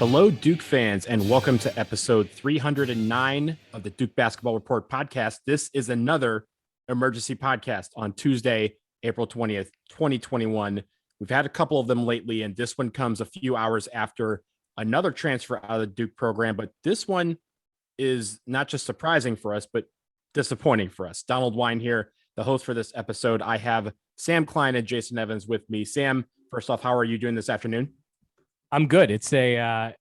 Hello, Duke fans, and welcome to episode 309 of the Duke Basketball Report podcast. This is another emergency podcast on Tuesday, April 20th, 2021. We've had a couple of them lately, and this one comes a few hours after another transfer out of the Duke program. But this one is not just surprising for us, but disappointing for us. Donald Wine here, the host for this episode. I have Sam Klein and Jason Evans with me. Sam, first off, how are you doing this afternoon? I'm good. It's a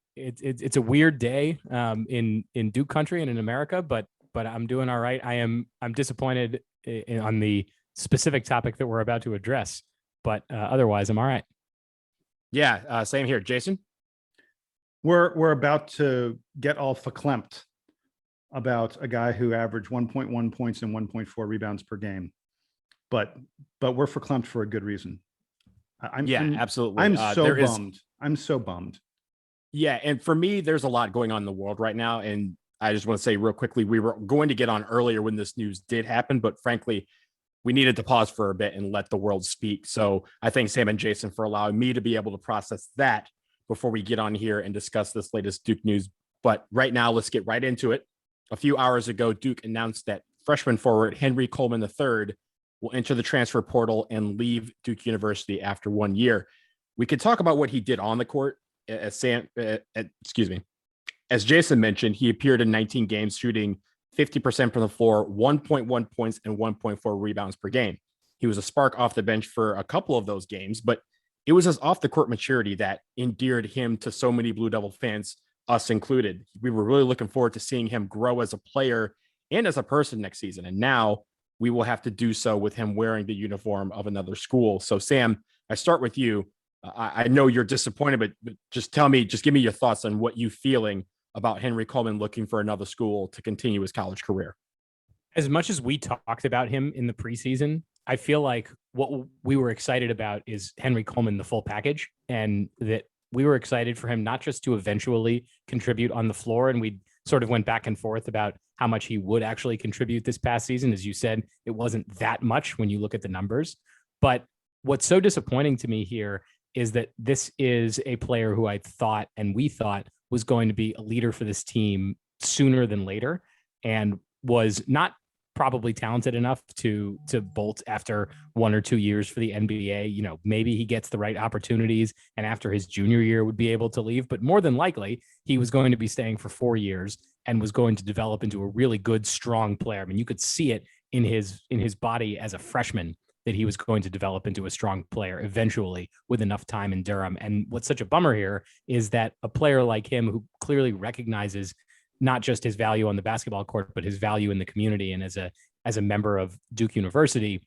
weird day in Duke country and in America, but I'm doing all right. I'm disappointed on the specific topic that we're about to address, but otherwise I'm all right. Yeah, same here. Jason? We're about to get all verklempt about a guy who averaged 1.1 points and 1.4 rebounds per game, but we're verklempt for a good reason. Absolutely. I'm so bummed. I'm so bummed. Yeah, and for me, there's a lot going on in the world right now, and I just want to say real quickly, we were going to get on earlier when this news did happen, but frankly, we needed to pause for a bit and let the world speak. So I thank Sam and Jason for allowing me to be able to process that before we get on here and discuss this latest Duke news. But right now, let's get right into it. A few hours ago, Duke announced that freshman forward Henry Coleman III will enter the transfer portal and leave Duke University after 1 year. We could talk about what he did on the court. As Jason mentioned, he appeared in 19 games, shooting 50% from the floor, 1.1 points and 1.4 rebounds per game. He was a spark off the bench for a couple of those games, but it was his off the court maturity that endeared him to so many Blue Devil fans, us included. We were really looking forward to seeing him grow as a player and as a person next season. And now we will have to do so with him wearing the uniform of another school. So Sam, I start with you. I know you're disappointed, but just give me your thoughts on what you feeling about Henry Coleman looking for another school to continue his college career. As much as we talked about him in the preseason, I feel like what we were excited about is Henry Coleman, the full package, and that we were excited for him not just to eventually contribute on the floor. And we sort of went back and forth about how much he would actually contribute this past season. As you said, it wasn't that much when you look at the numbers. But what's so disappointing to me here is that this is a player who I thought and we thought was going to be a leader for this team sooner than later, and was not probably talented enough to bolt after 1 or 2 years for the NBA. You know, maybe he gets the right opportunities and after his junior year would be able to leave, but more than likely he was going to be staying for 4 years and was going to develop into a really good, strong player. I mean, you could see it in his body as a freshman that he was going to develop into a strong player eventually with enough time in Durham. And what's such a bummer here is that a player like him, who clearly recognizes not just his value on the basketball court, but his value in the community and as a member of Duke University,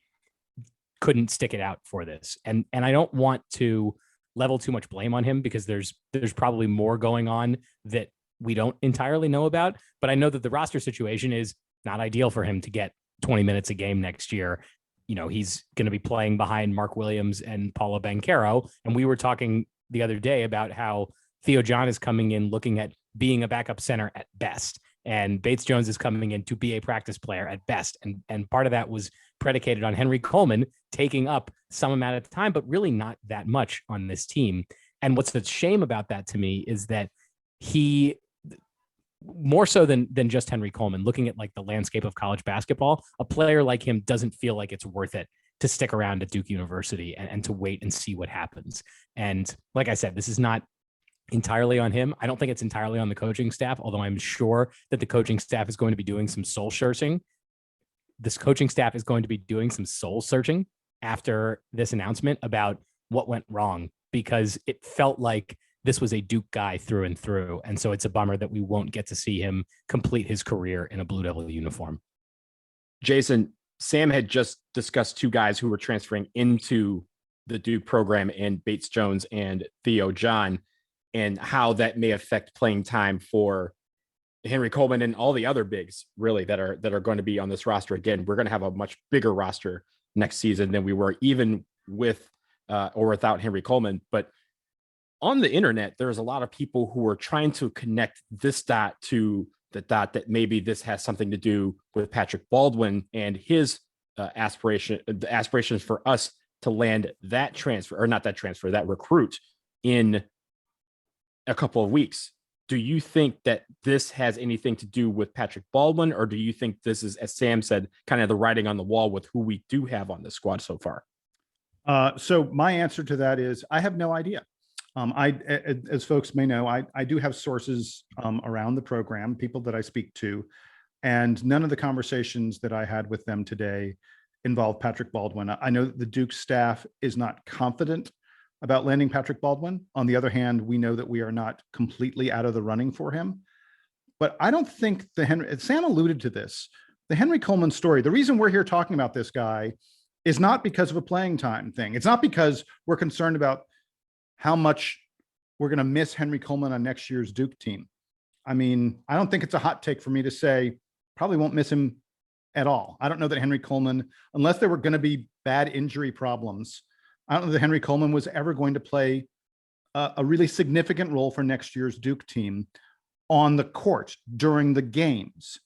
couldn't stick it out for this. And I don't want to level too much blame on him because there's probably more going on that we don't entirely know about. But I know that the roster situation is not ideal for him to get 20 minutes a game next year. You know, he's going to be playing behind Mark Williams and Paolo Banchero. And we were talking the other day about how Theo John is coming in looking at being a backup center at best. And Bates Jones is coming in to be a practice player at best. And part of that was predicated on Henry Coleman taking up some amount of time, but really not that much on this team. And what's the shame about that to me is that he, more so than just Henry Coleman, looking at like the landscape of college basketball, a player like him doesn't feel like it's worth it to stick around at Duke University and to wait and see what happens. And like I said, this is not entirely on him. I don't think it's entirely on the coaching staff, although I'm sure that the coaching staff is going to be doing some soul searching. This coaching staff is going to be doing some soul searching after this announcement about what went wrong, because it felt like this was a Duke guy through and through. And so it's a bummer that we won't get to see him complete his career in a Blue Devil uniform. Jason, Sam had just discussed two guys who were transferring into the Duke program, and Bates Jones and Theo John, and how that may affect playing time for Henry Coleman and all the other bigs really that are going to be on this roster. Again, we're going to have a much bigger roster next season than we were even with or without Henry Coleman. But on the internet, there's a lot of people who are trying to connect this dot to the dot that maybe this has something to do with Patrick Baldwin and his aspirations for us to land that transfer, or not that transfer, that recruit in a couple of weeks. Do you think that this has anything to do with Patrick Baldwin, or do you think this is, as Sam said, kind of the writing on the wall with who we do have on the squad so far? So my answer to that is I have no idea. As folks may know, I do have sources around the program, people that I speak to, and none of the conversations that I had with them today involve Patrick Baldwin. I know that the Duke staff is not confident about landing Patrick Baldwin. On the other hand, we know that we are not completely out of the running for him. But I don't think Sam alluded to this, the Henry Coleman story. The reason we're here talking about this guy is not because of a playing time thing. It's not because we're concerned about how much we're going to miss Henry Coleman on next year's Duke team. I mean, I don't think it's a hot take for me to say probably won't miss him at all. I don't know that Henry Coleman, unless there were going to be bad injury problems, I don't know that Henry Coleman was ever going to play a really significant role for next year's Duke team on the court during the games.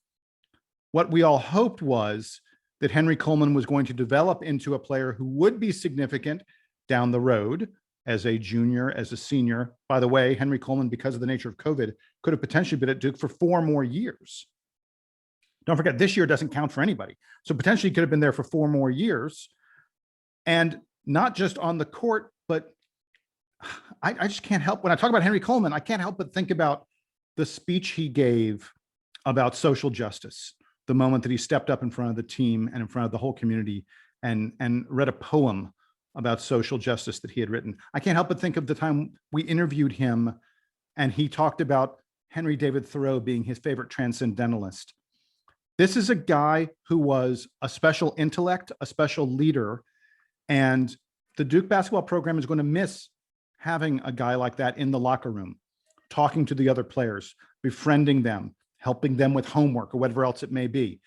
What we all hoped was that Henry Coleman was going to develop into a player who would be significant down the road as a junior, as a senior. By the way, Henry Coleman, because of the nature of COVID, could have potentially been at Duke for 4 more years. Don't forget, this year doesn't count for anybody. So potentially could have been there for 4 more years. And not just on the court, but I just can't help, when I talk about Henry Coleman, I can't help but think about the speech he gave about social justice, the moment that he stepped up in front of the team and in front of the whole community and read a poem about social justice that he had written. I can't help but think of the time we interviewed him and he talked about Henry David Thoreau being his favorite transcendentalist. This is a guy who was a special intellect, a special leader, and the Duke basketball program is going to miss having a guy like that in the locker room, talking to the other players, befriending them, helping them with homework or whatever else it may be.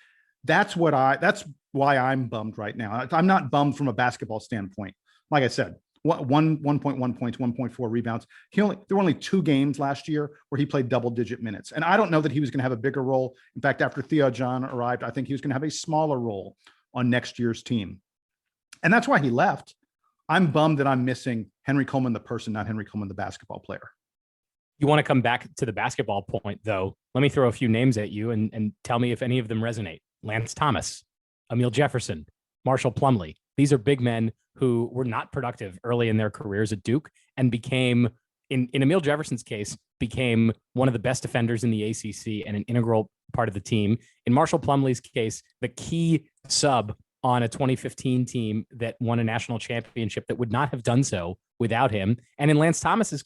That's why I'm bummed right now. I'm not bummed from a basketball standpoint. Like I said, 1.1 points, 1.4 rebounds. There were only 2 games last year where he played double-digit minutes. And I don't know that he was going to have a bigger role. In fact, after Theo John arrived, I think he was going to have a smaller role on next year's team. And that's why he left. I'm bummed that I'm missing Henry Coleman, the person, not Henry Coleman, the basketball player. You want to come back to the basketball point, though. Let me throw a few names at you and tell me if any of them resonate. Lance Thomas, Emil Jefferson, Marshall Plumlee. These are big men who were not productive early in their careers at Duke and became, in Emil Jefferson's case, became one of the best defenders in the ACC and an integral part of the team. In Marshall Plumlee's case, the key sub on a 2015 team that won a national championship that would not have done so without him. And in Lance Thomas's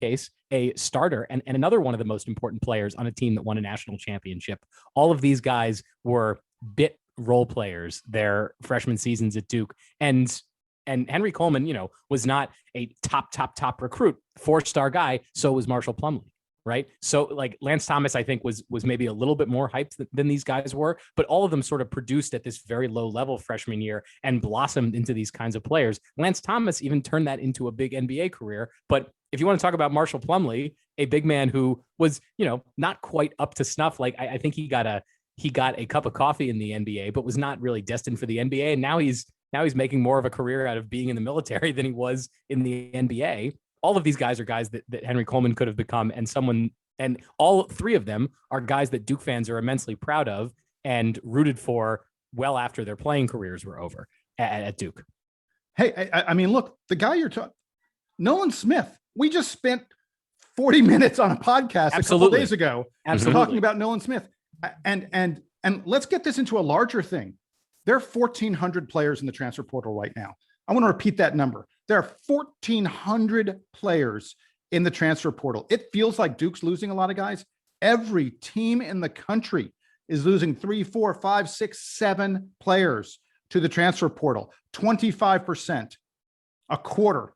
case, a starter and another one of the most important players on a team that won a national championship. All of these guys were bit role players their freshman seasons at Duke. And Henry Coleman, was not a top recruit, 4-star guy. So was Marshall Plumlee, right? So like Lance Thomas, I think was maybe a little bit more hyped than these guys were, but all of them sort of produced at this very low level freshman year and blossomed into these kinds of players. Lance Thomas even turned that into a big NBA career. But if you want to talk about Marshall Plumlee, a big man who was, not quite up to snuff, like I think he got a cup of coffee in the NBA, but was not really destined for the NBA. And now he's making more of a career out of being in the military than he was in the NBA. All of these guys are guys that Henry Coleman could have become, and all 3 of them are guys that Duke fans are immensely proud of and rooted for well after their playing careers were over at Duke. Hey, I mean, look, the guy you're talking, Nolan Smith, we just spent 40 minutes on a podcast a couple days ago talking about Nolan Smith. And let's get this into a larger thing. There are 1,400 players in the transfer portal right now. I want to repeat that number. There are 1,400 players in the transfer portal. It feels like Duke's losing a lot of guys. Every team in the country is losing 3, 4, 5, 6, 7 players to the transfer portal. 25%, a quarter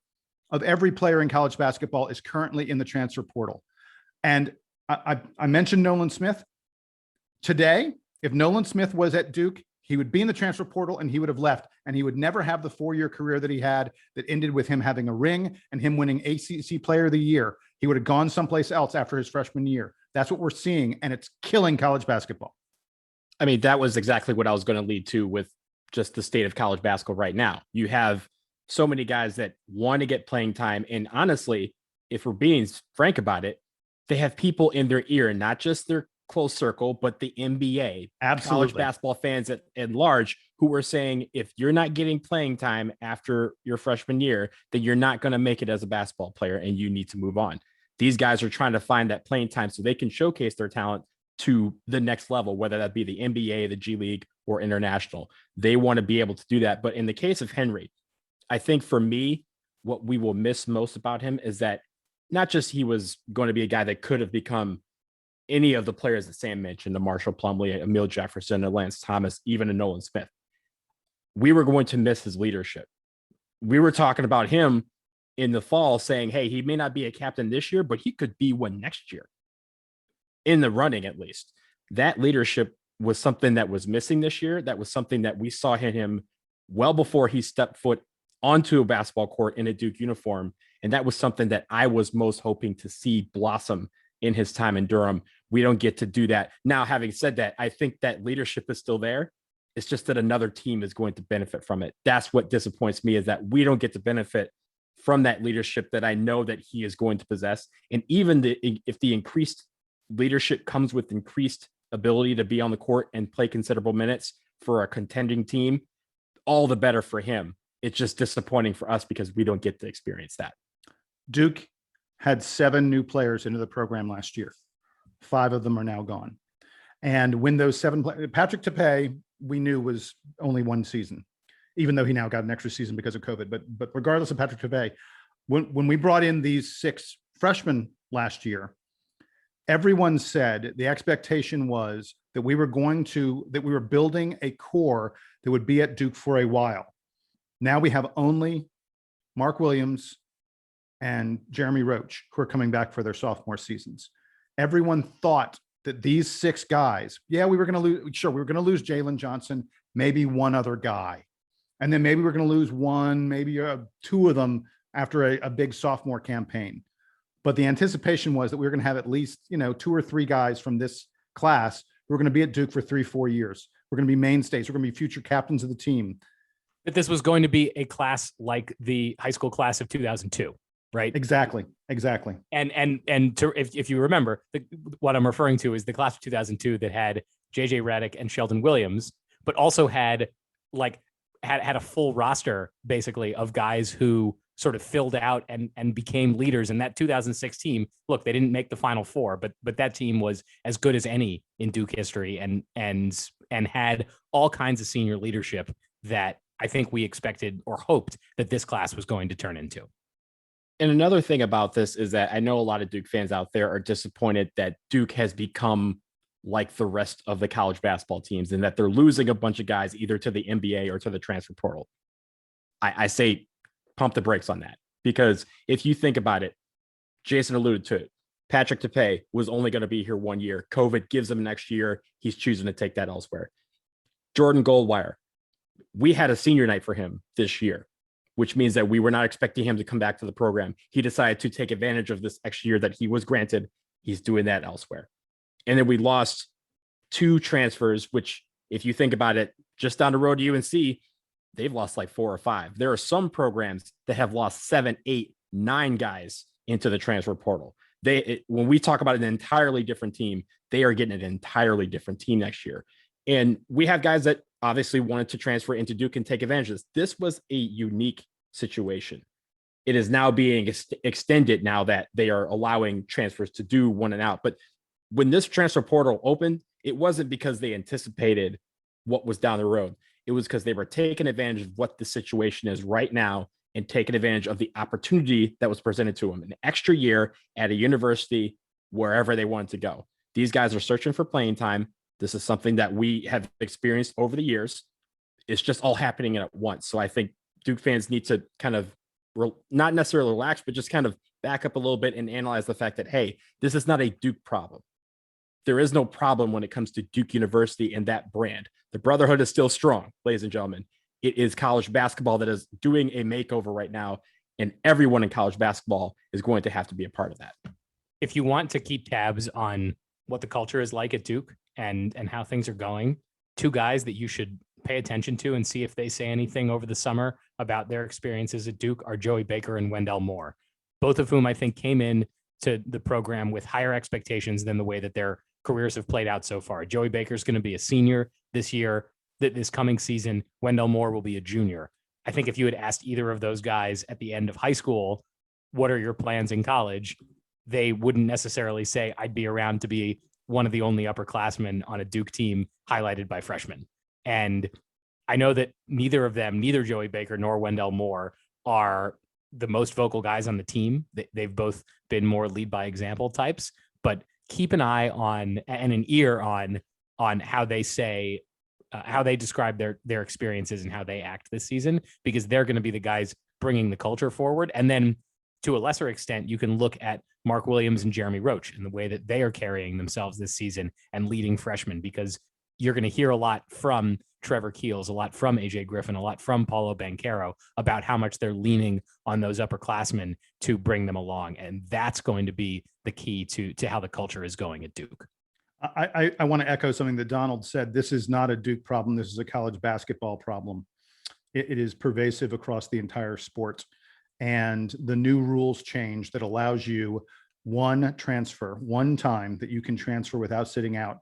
of every player in college basketball is currently in the transfer portal. And I mentioned Nolan Smith. Today, if Nolan Smith was at Duke, he would be in the transfer portal and he would have left, and he would never have the 4-year career that he had that ended with him having a ring and him winning ACC Player of the Year. He would have gone someplace else after his freshman year. That's what we're seeing, and it's killing college basketball. I mean, that was exactly what I was going to lead to with just the state of college basketball right now. You have so many guys that want to get playing time. And honestly, if we're being frank about it, they have people in their ear, not just their close circle, but the NBA, Absolutely. college basketball fans at large, who were saying, if you're not getting playing time after your freshman year, then you're not going to make it as a basketball player and you need to move on. These guys are trying to find that playing time so they can showcase their talent to the next level, whether that be the NBA, the G League, or international. They want to be able to do that. But in the case of Henry, I think for me, what we will miss most about him is that not just he was going to be a guy that could have become any of the players that Sam mentioned, the Marshall Plumlee, Emil Jefferson, a Lance Thomas, even a Nolan Smith. We were going to miss his leadership. We were talking about him in the fall saying, hey, he may not be a captain this year, but he could be one next year. In the running, at least. That leadership was something that was missing this year. That was something that we saw in him well before he stepped foot onto a basketball court in a Duke uniform. And that was something that I was most hoping to see blossom in his time in Durham. We don't get to do that. Now, having said that, I think that leadership is still there. It's just that another team is going to benefit from it. That's what disappoints me, is that we don't get to benefit from that leadership that I know that he is going to possess. And even if the increased leadership comes with increased ability to be on the court and play considerable minutes for a contending team, all the better for him. It's just disappointing for us because we don't get to experience that. Duke had 7 new players into the program last year. 5 of them are now gone. And when those 7 Patrick Tape, we knew was only 1 season, even though he now got an extra season because of COVID. But regardless of Patrick Tape, when we brought in these 6 freshmen last year, everyone said the expectation was that we were building a core that would be at Duke for a while. Now we have only Mark Williams and Jeremy Roach who are coming back for their sophomore seasons. Everyone thought that these 6 guys, we were going to lose. Sure, we were going to lose Jalen Johnson, maybe one other guy. And then maybe we're going to lose 1, maybe 2 of them after a big sophomore campaign. But the anticipation was that we were going to have at least, 2 or 3 guys from this class who are going to be at Duke for 3-4 years. We're going to be mainstays. We're going to be future captains of the team. That this was going to be a class like the high school class of 2002, right? Exactly. And if you remember, what I'm referring to is the class of 2002 that had JJ Redick and Sheldon Williams, but also had a full roster basically of guys who sort of filled out and became leaders in that 2006 team. Look, they didn't make the Final Four, but that team was as good as any in Duke history and had all kinds of senior leadership that I think we expected or hoped that this class was going to turn into. And another thing about this is that I know a lot of Duke fans out there are disappointed that Duke has become like the rest of the college basketball teams and that they're losing a bunch of guys either to the NBA or to the transfer portal. I say pump the brakes on that, because if you think about it, Jason alluded to it. Patrick Tape was only going to be here 1 year. COVID gives him an extra year. He's choosing to take that elsewhere. Jordan Goldwire, we had a senior night for him this year, which means that we were not expecting him to come back to the program. He decided to take advantage of this extra year that he was granted. He's doing that elsewhere. And then we lost 2 transfers, which if you think about it, just down the road to UNC, they've lost like 4 or 5. There are some programs that have lost 7, 8, 9 guys into the transfer portal. When we talk about an entirely different team, they are getting an entirely different team next year. And we have guys that obviously wanted to transfer into Duke and take advantage of this. This was a unique situation. It is now being extended now that they are allowing transfers to do 1 and out. But when this transfer portal opened, it wasn't because they anticipated what was down the road. It was because they were taking advantage of what the situation is right now and taking advantage of the opportunity that was presented to them. An extra year at a university, wherever they wanted to go. These guys are searching for playing time. This is something that we have experienced over the years. It's just all happening at once. So I think Duke fans need to kind of not necessarily relax, but just kind of back up a little bit and analyze the fact that, hey, this is not a Duke problem. There is no problem when it comes to Duke University and that brand. The brotherhood is still strong, ladies and gentlemen. It is college basketball that is doing a makeover right now, and everyone in college basketball is going to have to be a part of that. If you want to keep tabs on what the culture is like at Duke and how things are going, 2 guys that you should pay attention to and see if they say anything over the summer about their experiences at Duke are Joey Baker and Wendell Moore. both of whom I think came in to the program with higher expectations than the way that their careers have played out so far. Joey Baker's going to be a senior this year, this coming season. Wendell Moore will be a junior. I think if you had asked either of those guys at the end of high school, what are your plans in college? They wouldn't necessarily say, I'd be around to be one of the only upperclassmen on a Duke team highlighted by freshmen. And I know that neither of them, neither Joey Baker nor Wendell Moore, are the most vocal guys on the team. They've both been more lead by example types, but keep an eye on and an ear on how they say, how they describe their experiences and how they act this season, because they're going to be the guys bringing the culture forward. And then to a lesser extent, you can look at Mark Williams and Jeremy Roach and the way that they are carrying themselves this season and leading freshmen, because you're going to hear a lot from Trevor Keels, a lot from AJ Griffin, a lot from Paulo Banchero about how much they're leaning on those upperclassmen to bring them along. And that's going to be the key to how the culture is going at Duke. I want to echo something that Donald said. This is not a Duke problem. This is a college basketball problem. It is pervasive across the entire sport. And the new rules change that allows you one transfer, one time that you can transfer without sitting out,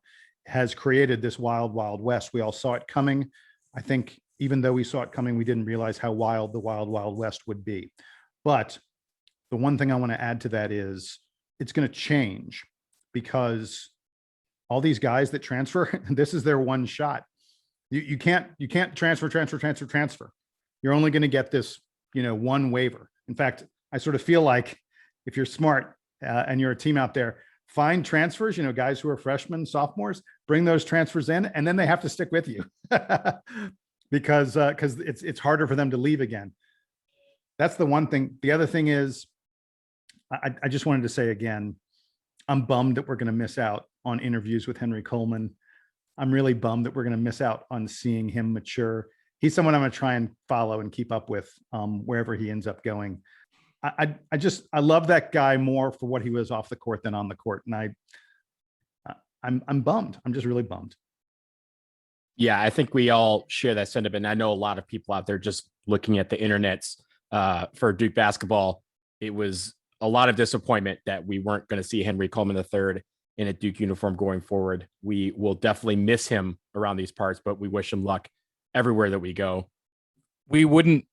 has created this wild, wild west. We all saw it coming. I think even though we saw it coming, we didn't realize how wild the wild, wild west would be. But the one thing I want to add to that is it's going to change, because all these guys that transfer, this is their one shot. You can't transfer. You're only going to get this, one waiver. In fact, I sort of feel like if you're smart and you're a team out there, find transfers, guys who are freshmen, sophomores, bring those transfers in, and then they have to stick with you because it's harder for them to leave again. That's the one thing. The other thing is, I just wanted to say again, I'm bummed that we're going to miss out on interviews with Henry Coleman. I'm really bummed that we're going to miss out on seeing him mature. He's someone I'm going to try and follow and keep up with wherever he ends up going. I love that guy more for what he was off the court than on the court. And I'm bummed. I'm just really bummed. Yeah, I think we all share that sentiment. I know a lot of people out there just looking at the internets for Duke basketball. It was a lot of disappointment that we weren't going to see Henry Coleman III in a Duke uniform going forward. We will definitely miss him around these parts, but we wish him luck everywhere that we go. We wouldn't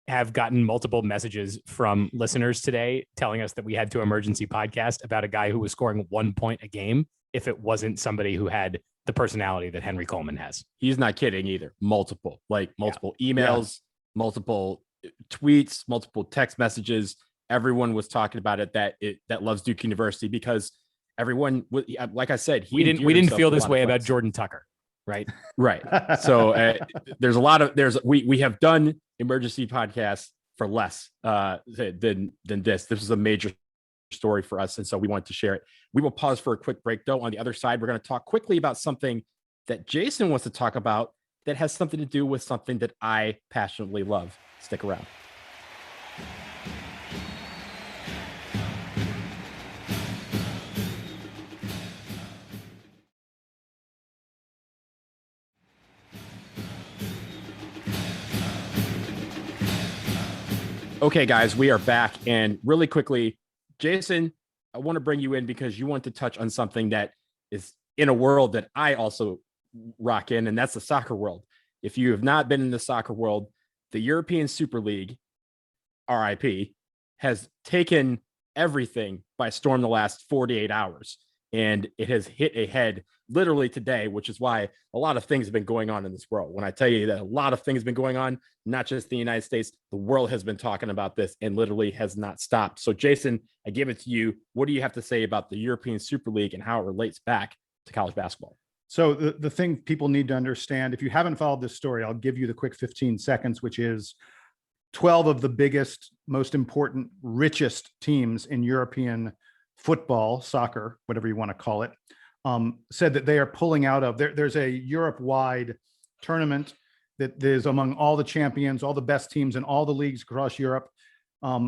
have gotten multiple messages from listeners today telling us that we had to emergency podcast about a guy who was scoring 1 point a game if it wasn't somebody who had the personality that Henry Coleman has. He's not kidding either. Multiple emails, multiple tweets, multiple text messages. Everyone was talking about it that loves Duke University, because everyone, like I said, we didn't feel this way about Jordan Tucker. Right. So we have done emergency podcasts for less than this. This is a major story for us, and so we want to share it. We will pause for a quick break, though. On the other side, we're going to talk quickly about something that Jason wants to talk about that has something to do with something that I passionately love. Stick around. Okay, guys, we are back. And really quickly, Jason, I want to bring you in because you want to touch on something that is in a world that I also rock in, and that's the soccer world. If you have not been in the soccer world, the European Super League, RIP, has taken everything by storm the last 48 hours. And it has hit a head literally today, which is why a lot of things have been going on in this world. When I tell you that a lot of things have been going on, not just the United States, the world has been talking about this and literally has not stopped. So, Jason, I give it to you. What do you have to say about the European Super League and how it relates back to college basketball? So the thing people need to understand, if you haven't followed this story, I'll give you the quick 15 seconds, which is 12 of the biggest, most important, richest teams in European football, soccer, whatever you want to call it, said that they are pulling out of there's a Europe-wide tournament that is among all the champions, all the best teams in all the leagues across Europe.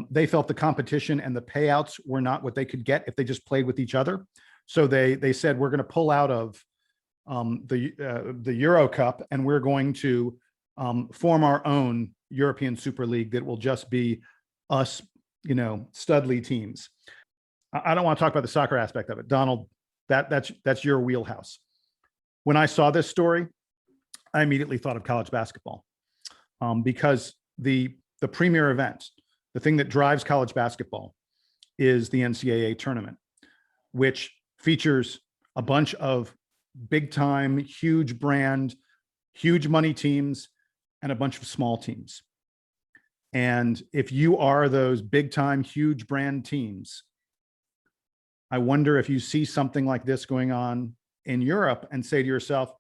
They felt the competition and the payouts were not what they could get if they just played with each other. So they said, we're going to pull out of the Euro Cup, and we're going to form our own European Super League that will just be us studly teams. I don't want to talk about the soccer aspect of it. Donald, that's your wheelhouse. When I saw this story, I immediately thought of college basketball, because the premier event, the thing that drives college basketball, is the NCAA tournament, which features a bunch of big time, huge brand, huge money teams and a bunch of small teams. And if you are those big time, huge brand teams, I wonder if you see something like this going on in Europe and say to yourself,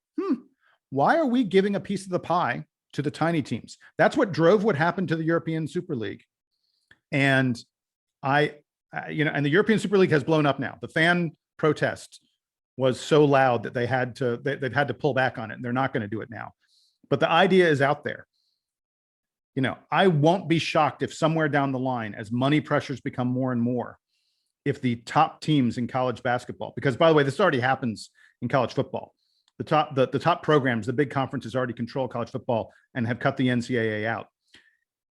why are we giving a piece of the pie to the tiny teams? That's what drove what happened to the European Super League. And and the European Super League has blown up now. The fan protest was so loud that they've had to pull back on it, and they're not going to do it now. But the idea is out there. I won't be shocked if somewhere down the line, as money pressures become more and more, if the top teams in college basketball, because by the way, this already happens in college football. The top programs, the big conferences already control college football and have cut the NCAA out.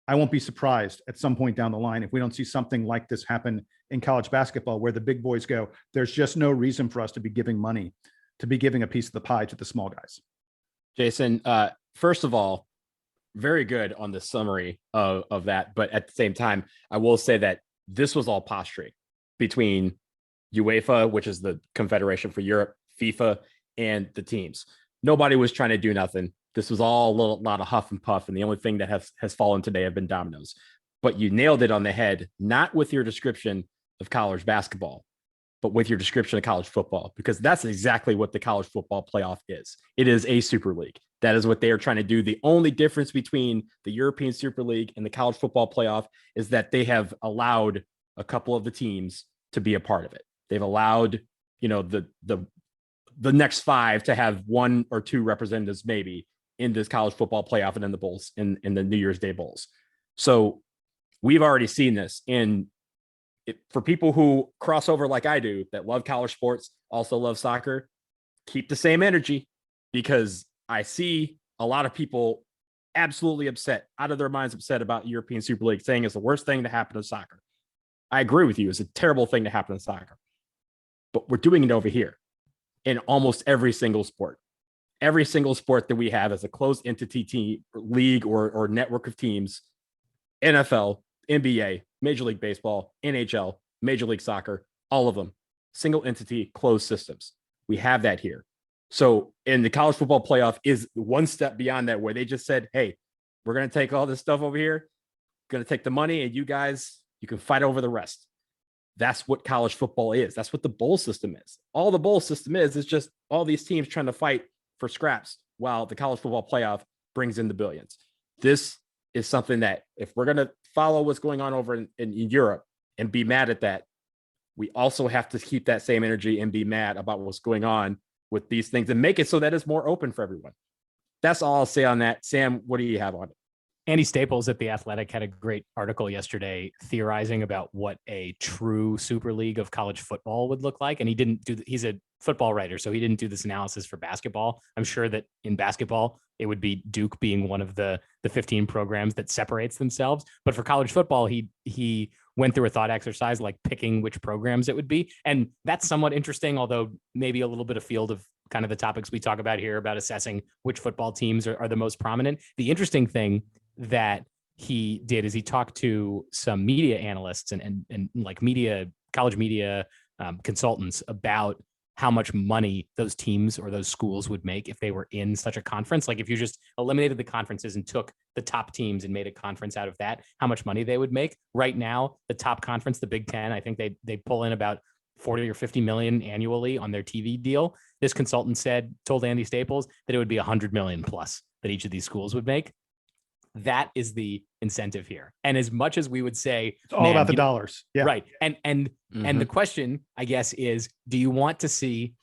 I won't be surprised at some point down the line if we don't see something like this happen in college basketball, where the big boys go, there's just no reason for us to be giving money, to be giving a piece of the pie to the small guys. Jason, first of all, very good on the summary of that. But at the same time, I will say that this was all posturing between UEFA, which is the Confederation for Europe, FIFA, and the teams. Nobody was trying to do nothing. This was all a lot of huff and puff. And the only thing that has fallen today have been dominoes. But you nailed it on the head, not with your description of college basketball, but with your description of college football, because that's exactly what the college football playoff is. It is a super league. That is what they are trying to do. The only difference between the European Super League and the college football playoff is that they have allowed a couple of the teams to be a part of it. They've allowed, the next five to have one or two representatives maybe in this college football playoff and in the bowls, in the New Year's Day bowls. So we've already seen this. And for people who cross over like I do, that love college sports, also love soccer, keep the same energy, because I see a lot of people absolutely upset, out of their minds upset about the European Super League, saying it's the worst thing to happen to soccer. I agree with you. It's a terrible thing to happen to soccer. But we're doing it over here in almost every single sport. Every single sport that we have as a closed entity team, league or network of teams, NFL, NBA, Major League Baseball, NHL, Major League Soccer, all of them, single entity, closed systems. We have that here. So in the college football playoff is one step beyond that, where they just said, hey, we're going to take all this stuff over here, going to take the money, and you guys, you can fight over the rest. That's what college football is. That's what the bowl system is. All the bowl system is just all these teams trying to fight for scraps, while the college football playoff brings in the billions. This is something that, if we're going to follow what's going on over in Europe and be mad at that, we also have to keep that same energy and be mad about what's going on with these things and make it so that it's more open for everyone. That's all I'll say on that. Sam, what do you have on it? Andy Staples at The Athletic had a great article yesterday theorizing about what a true super league of college football would look like. And he didn't do, he's a football writer, so he didn't do this analysis for basketball. I'm sure that in basketball, it would be Duke being one of the 15 programs that separates themselves. But for college football, he went through a thought exercise, like picking which programs it would be. And that's somewhat interesting, although maybe a little bit afield of kind of the topics we talk about here about assessing which football teams are the most prominent. The interesting thing that he did is he talked to some media analysts and like college media consultants about how much money those teams or those schools would make if they were in such a conference. Like if you just eliminated the conferences and took the top teams and made a conference out of that, how much money they would make. Right now, the top conference, the Big Ten, I think they pull in about 40 or 50 million annually on their TV deal. This consultant told Andy Staples that it would be 100 million plus that each of these schools would make. That is the incentive here. And as much as we would say, it's all about the dollars. Yeah. Right. And the question, I guess, is, do you want to see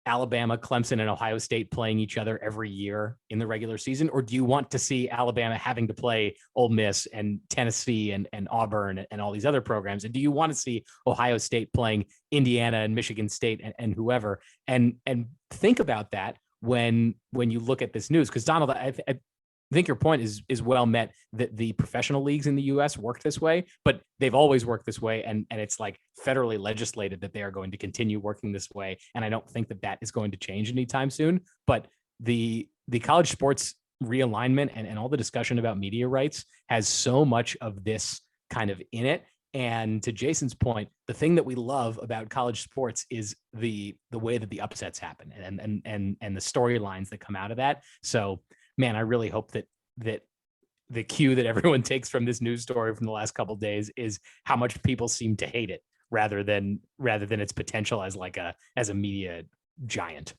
Alabama, Clemson, and Ohio State playing each other every year in the regular season? Or do you want to see Alabama having to play Ole Miss and Tennessee and Auburn and all these other programs? And do you want to see Ohio State playing Indiana and Michigan State and whoever? And think about that when you look at this news, because Donald, think your point is well met, that the professional leagues in the US work this way, but they've always worked this way. And it's like federally legislated that they are going to continue working this way. And I don't think that is going to change anytime soon. But the college sports realignment and all the discussion about media rights has so much of this kind of in it. And to Jason's point, the thing that we love about college sports is the way that the upsets happen and the storylines that come out of that. So, man, I really hope that the cue that everyone takes from this news story from the last couple of days is how much people seem to hate it, rather than its potential as a media giant.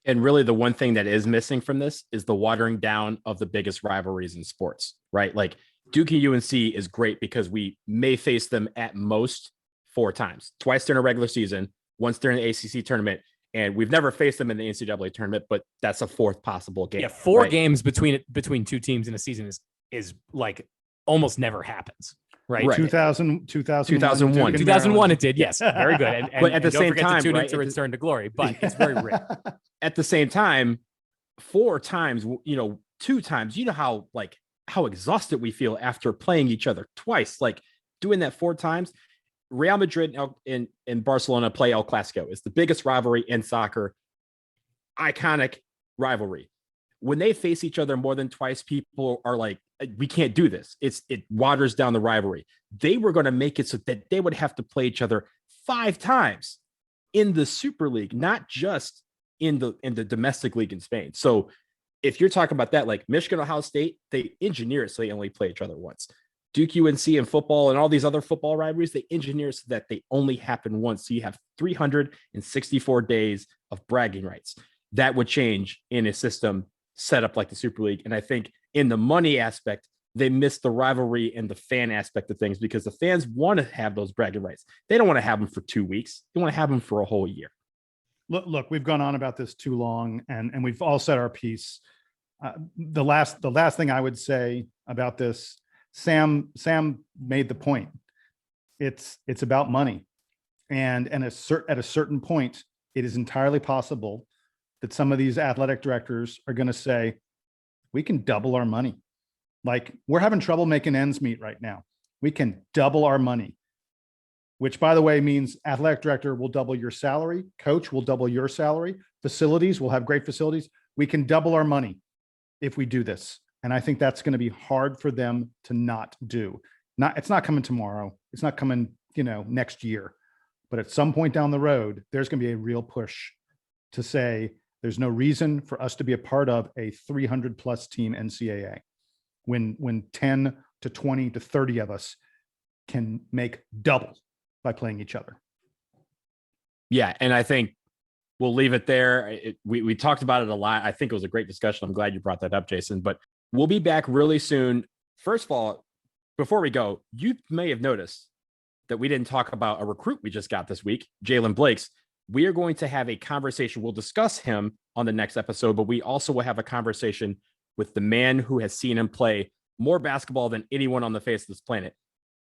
And really, the one thing that is missing from this is the watering down of the biggest rivalries in sports, right? Like Duke and UNC is great because we may face them at most 4 times, twice during a regular season, once during the ACC tournament. And we've never faced them in the NCAA tournament, but that's a 4th possible game. Yeah, 4 right? games between 2 teams in a season is like almost never happens, right? 2001. 2001 it did, yes. Very good. And, but at the don't same forget time, to tune right, into Return to Glory, but it's very rare. At the same time, 4 times, 2 times, how exhausted we feel after playing each other twice, like doing that 4 times. Real Madrid and Barcelona play El Clasico. It's the biggest rivalry in soccer, iconic rivalry. When they face each other more than twice, people are like, we can't do this. It waters down the rivalry. They were going to make it so that they would have to play each other 5 times in the Super League, not just in the domestic league in Spain. So if you're talking about that, like Michigan, Ohio State, they engineer it so they only play each other once. Duke, UNC, and football and all these other football rivalries, they engineer so that they only happen once. So you have 364 days of bragging rights. That would change in a system set up like the Super League. And I think in the money aspect, they missed the rivalry and the fan aspect of things, because the fans want to have those bragging rights. They don't want to have them for 2 weeks. They want to have them for a whole year. Look, we've gone on about this too long, and we've all said our piece. The last thing I would say about this, Sam made the point. It's about money, and at a certain point, it is entirely possible that some of these athletic directors are going to say, we can double our money. Like, we're having trouble making ends meet right now. We can double our money, which, by the way, means athletic director will double your salary, coach will double your salary, facilities will have great facilities. We can double our money if we do this. And I think that's going to be hard for them to not do. It's not coming tomorrow. It's not coming, next year. But at some point down the road, there's going to be a real push to say there's no reason for us to be a part of a 300+ team NCAA when 10 to 20 to 30 of us can make double by playing each other. Yeah, and I think we'll leave it there. We talked about it a lot. I think it was a great discussion. I'm glad you brought that up, Jason. But we'll be back really soon. First of all, before we go, you may have noticed that we didn't talk about a recruit we just got this week, Jalen Blakes. We are going to have a conversation. We'll discuss him on the next episode, but we also will have a conversation with the man who has seen him play more basketball than anyone on the face of this planet.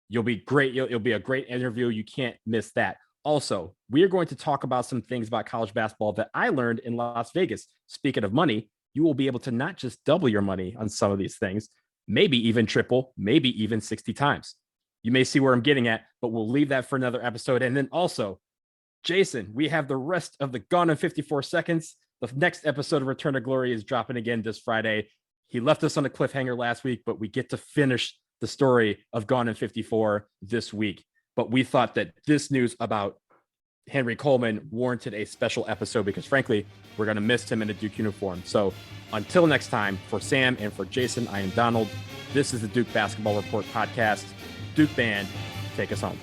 You'll be great. It'll be a great interview. You can't miss that. Also, we are going to talk about some things about college basketball that I learned in Las Vegas. Speaking of money, you will be able to not just double your money on some of these things, maybe even triple, maybe even 60 times. You may see where I'm getting at, but we'll leave that for another episode. And then also, Jason, we have the rest of the Gone in 54 Seconds. The next episode of Return to Glory is dropping again this Friday. He left us on a cliffhanger last week, but we get to finish the story of Gone in 54 this week. But we thought that this news about Henry Coleman warranted a special episode because, frankly, we're going to miss him in a Duke uniform. So until next time, for Sam and for Jason, I am Donald. This is the Duke Basketball Report podcast. Duke Band, take us home.